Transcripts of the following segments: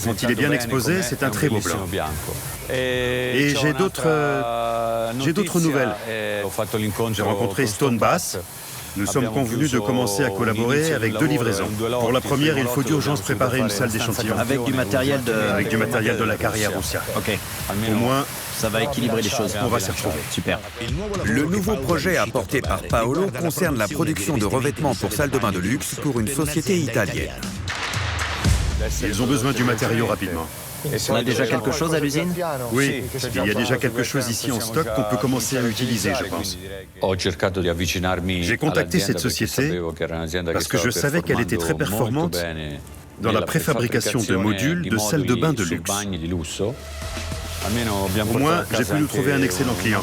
Quand il est bien exposé, c'est un très beau blanc. Et j'ai d'autres nouvelles. J'ai rencontré Stone Bass. Nous sommes convenus de commencer à collaborer avec 2 livraisons. Pour la première, il faut d'urgence préparer une salle d'échantillon. Avec du matériel de la carrière Russia. Ok. Au moins, ça va équilibrer les choses. On va s'y retrouver. Super. Le nouveau projet apporté par Paolo concerne la production de revêtements pour salle de bain de luxe pour une société italienne. Ils ont besoin du matériau rapidement. On a déjà quelque chose à l'usine? Oui, il y a déjà quelque chose ici en stock qu'on peut commencer à utiliser, je pense. J'ai contacté cette société parce que je savais qu'elle était très performante dans la préfabrication de modules de salles de bain de luxe. Au moins, j'ai pu nous trouver un excellent client,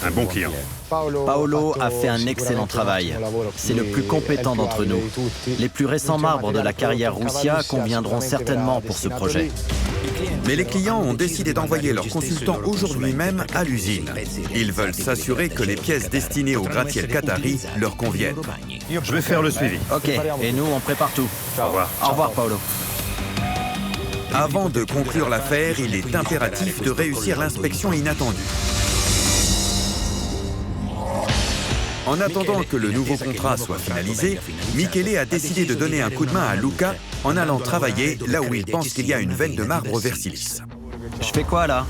un bon client. Paolo a fait un excellent travail. C'est le plus compétent d'entre nous. Les plus récents marbres de la carrière Russia conviendront certainement pour ce projet. Mais les clients ont décidé d'envoyer leurs consultants aujourd'hui même à l'usine. Ils veulent s'assurer que les pièces destinées aux gratte-ciel qatari leur conviennent. Je vais faire le suivi. Ok, et nous, on prépare tout. Au revoir. Au revoir, Paolo. Avant de conclure l'affaire, il est impératif de réussir l'inspection inattendue. En attendant que le nouveau contrat soit finalisé, Michele a décidé de donner un coup de main à Luca en allant travailler là où il pense qu'il y a une veine de marbre Versilis. Je fais quoi, là?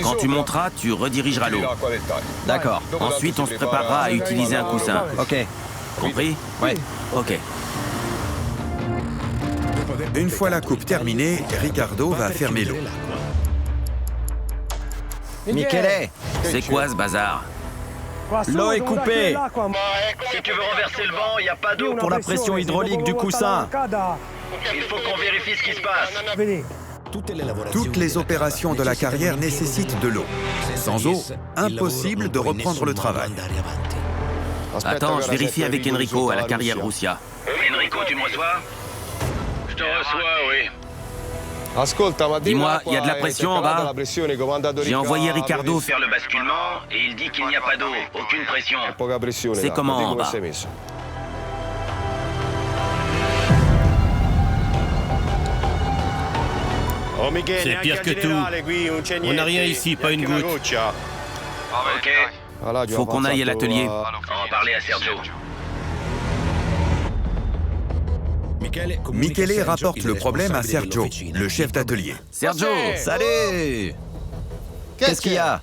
Quand tu monteras, tu redirigeras l'eau. D'accord. Ensuite, on se préparera à utiliser un coussin. Ok. Compris? Ouais. Ok. Une fois la coupe terminée, Ricardo va fermer l'eau. Michele, C'est quoi ce bazar? l'eau est coupée. Si tu veux renverser le vent, il n'y a pas d'eau. Pour la pression hydraulique du coussin. Il faut qu'on vérifie ce qui se passe. Toutes les opérations de la carrière nécessitent de l'eau. Sans eau, impossible de reprendre le travail. Attends, je vérifie avec Enrico à la carrière Russia. Enrico, tu me reçois? Je te reçois, oui. Dis-moi, il y a de la pression en bas? J'ai envoyé Ricardo Faire le basculement et il dit qu'il n'y a pas d'eau, aucune pression. C'est comment en bas? C'est pire que tout. On n'a rien ici, pas une goutte. Ok, Faut qu'on aille à l'atelier. on va parler à Sergio. Michele rapporte le problème à Sergio, le chef d'atelier. Sergio, Salut. Qu'est-ce qu'il y a?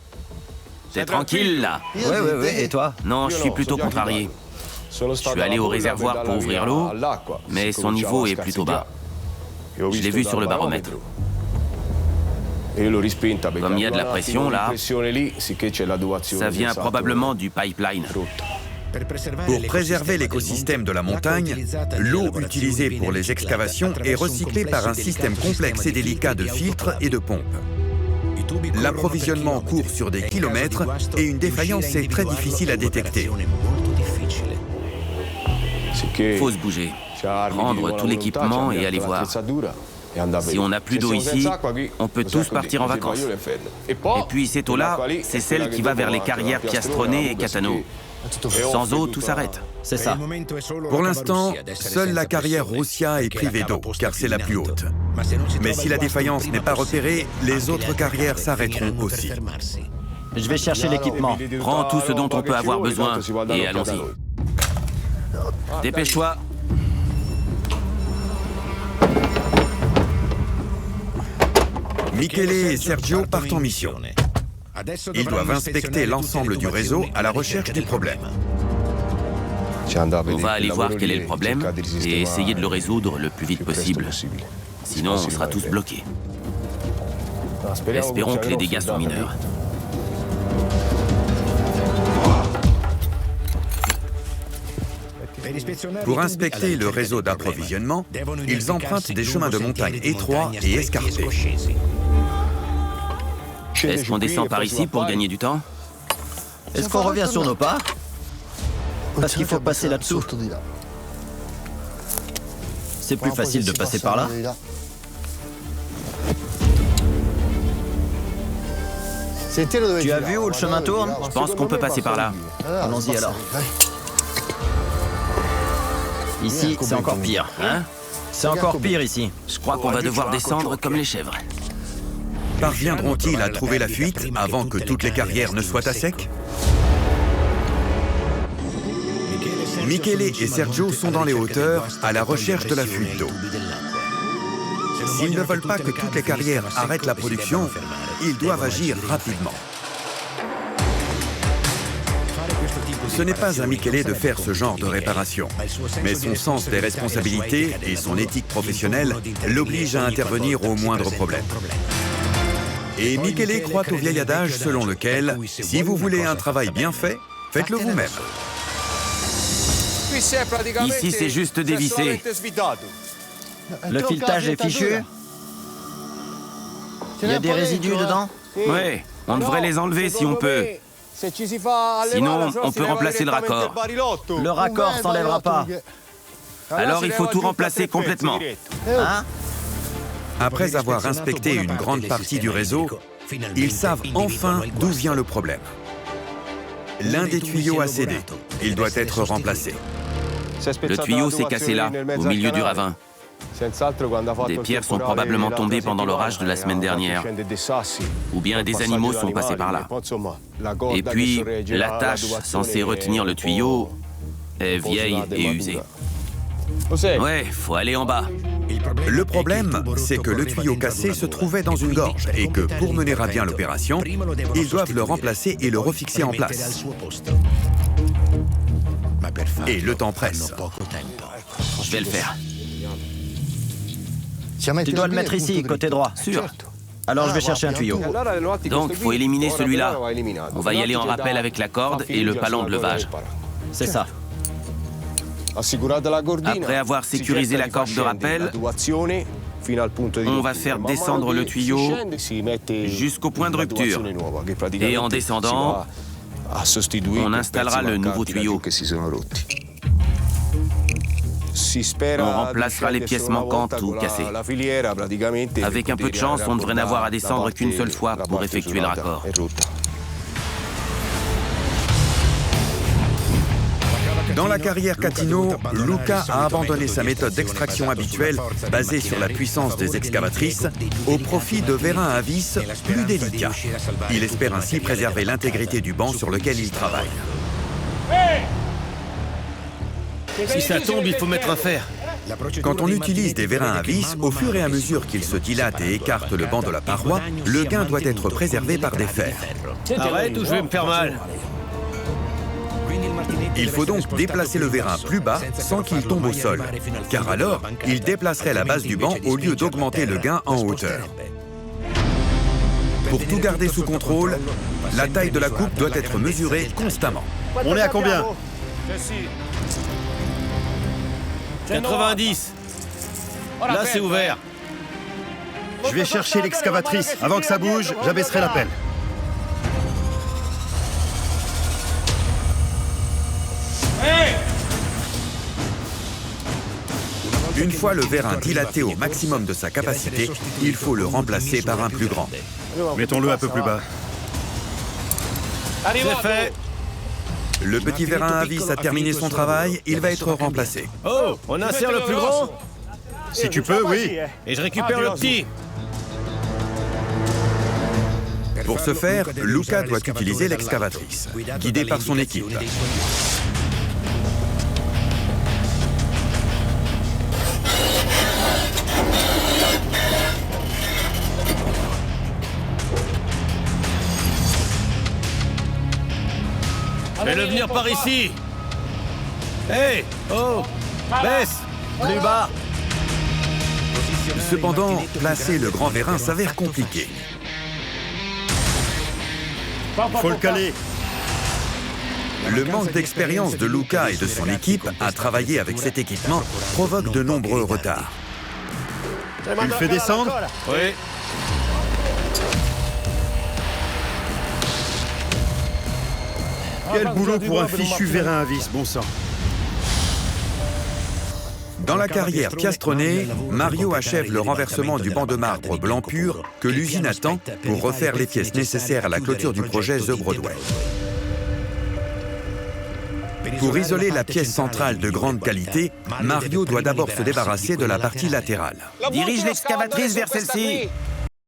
t'es tranquille là? Ouais. Et toi? Non, je suis plutôt contrarié. Je suis allé au réservoir pour ouvrir l'eau, mais son niveau est plutôt bas. Je l'ai vu sur le baromètre. Comme il y a de la pression là, ça vient probablement du pipeline. Pour préserver l'écosystème de la montagne, l'eau utilisée pour les excavations est recyclée par un système complexe et délicat de filtres et de pompes. L'approvisionnement court sur des kilomètres et une défaillance est très difficile à détecter. Faut se bouger, prendre tout l'équipement et aller voir. Si on n'a plus d'eau ici, on peut tous partir en vacances. Et puis cette eau-là, c'est celle qui va vers les carrières Piastrone et Catano. Sans eau, tout s'arrête. C'est ça. Pour l'instant, seule la carrière Russia est privée d'eau, car c'est la plus haute. Mais si la défaillance n'est pas repérée, les autres carrières s'arrêteront aussi. Je vais chercher l'équipement. Prends tout ce dont on peut avoir besoin et allons-y. Dépêche-toi. Michele et Sergio partent en mission. Ils doivent inspecter l'ensemble du réseau à la recherche du problème. On va aller voir quel est le problème et essayer de le résoudre le plus vite possible. Sinon, on sera tous bloqués. Espérons que les dégâts sont mineurs. Pour inspecter le réseau d'approvisionnement, ils empruntent des chemins de montagne étroits et escarpés. Est-ce qu'on descend par ici pour gagner du temps? Est-ce qu'on revient sur nos pas? Parce qu'il faut passer là-dessous. C'est plus facile de passer par là. Tu as vu où le chemin tourne? Je pense qu'on peut passer par là. Allons-y alors. Ici, c'est encore pire. Hein? C'est encore pire ici. Je crois qu'on va devoir descendre comme les chèvres. Parviendront-ils à trouver la fuite avant que toutes les carrières ne soient à sec? Michele et Sergio sont dans les hauteurs à la recherche de la fuite d'eau. S'ils ne veulent pas que toutes les carrières arrêtent la production, ils doivent agir rapidement. Ce n'est pas à Michele de faire ce genre de réparation, mais son sens des responsabilités et son éthique professionnelle l'obligent à intervenir au moindre problème. Et Michele croit au vieil adage selon lequel, si vous voulez un travail bien fait, faites-le vous-même. Ici, c'est juste dévissé. Le filetage est fichu? Il y a des résidus dedans? Ouais, on devrait les enlever si on peut. Sinon, on peut remplacer le raccord. Le raccord s'enlèvera pas. Alors, il faut tout remplacer complètement. Hein? Après avoir inspecté une grande partie du réseau, ils savent enfin d'où vient le problème. L'un des tuyaux a cédé. Il doit être remplacé. Le tuyau s'est cassé là, au milieu du ravin. Des pierres sont probablement tombées pendant l'orage de la semaine dernière. Ou bien des animaux sont passés par là. Et puis, la tâche censée retenir le tuyau est vieille et usée. Ouais, faut aller en bas. Le problème, c'est que le tuyau cassé se trouvait dans une gorge et que pour mener à bien l'opération, ils doivent le remplacer et le refixer en place. Et le temps presse. Je vais le faire. Tu dois le mettre ici, côté droit. Sûr. Alors je vais chercher un tuyau. Donc, faut éliminer celui-là. On va y aller en rappel avec la corde et le palan de levage. C'est ça. Après avoir sécurisé la corde de rappel, on va faire descendre le tuyau jusqu'au point de rupture. Et en descendant, on installera le nouveau tuyau. On remplacera les pièces manquantes ou cassées. Avec un peu de chance, on devrait n'avoir à descendre qu'une seule fois pour effectuer le raccord. Dans la carrière Catino, Luca a abandonné sa méthode d'extraction habituelle, basée sur la puissance des excavatrices, au profit de vérins à vis plus délicats. Il espère ainsi préserver l'intégrité du banc sur lequel il travaille. Si ça tombe, il faut mettre un fer. Quand on utilise des vérins à vis, au fur et à mesure qu'ils se dilatent et écartent le banc de la paroi, le gain doit être préservé par des fers. Arrête ou je vais me faire mal. Il faut donc déplacer le vérin plus bas sans qu'il tombe au sol, car alors, il déplacerait la base du banc au lieu d'augmenter le gain en hauteur. Pour tout garder sous contrôle, la taille de la coupe doit être mesurée constamment. On est à combien? 90. Là, c'est ouvert. Je vais chercher l'excavatrice. Avant que ça bouge, j'abaisserai la pelle. Une fois le vérin dilaté au maximum de sa capacité, il faut le remplacer par un plus grand. Mettons-le un peu plus bas. C'est fait. Le petit vérin à vis a terminé son travail, il va être remplacé. Oh, on insère le plus grand? Si tu peux, oui. Et je récupère le petit. Pour ce faire, Luca doit utiliser l'excavatrice, guidée par son équipe. Fais-le venir par ici. Hey! Oh! Baisse! Plus bas. Cependant, placer le grand vérin s'avère compliqué. Faut le caler. Le manque d'expérience de Luca et de son équipe à travailler avec cet équipement provoque de nombreux retards. Tu le fais descendre? Oui. Quel boulot pour un fichu vérin à vis, bon sang. Dans la carrière piastronnée, Mario achève le renversement du banc de marbre blanc pur que l'usine attend pour refaire les pièces nécessaires à la clôture du projet The Broadway. Pour isoler la pièce centrale de grande qualité, Mario doit d'abord se débarrasser de la partie latérale. Dirige l'excavatrice vers celle-ci.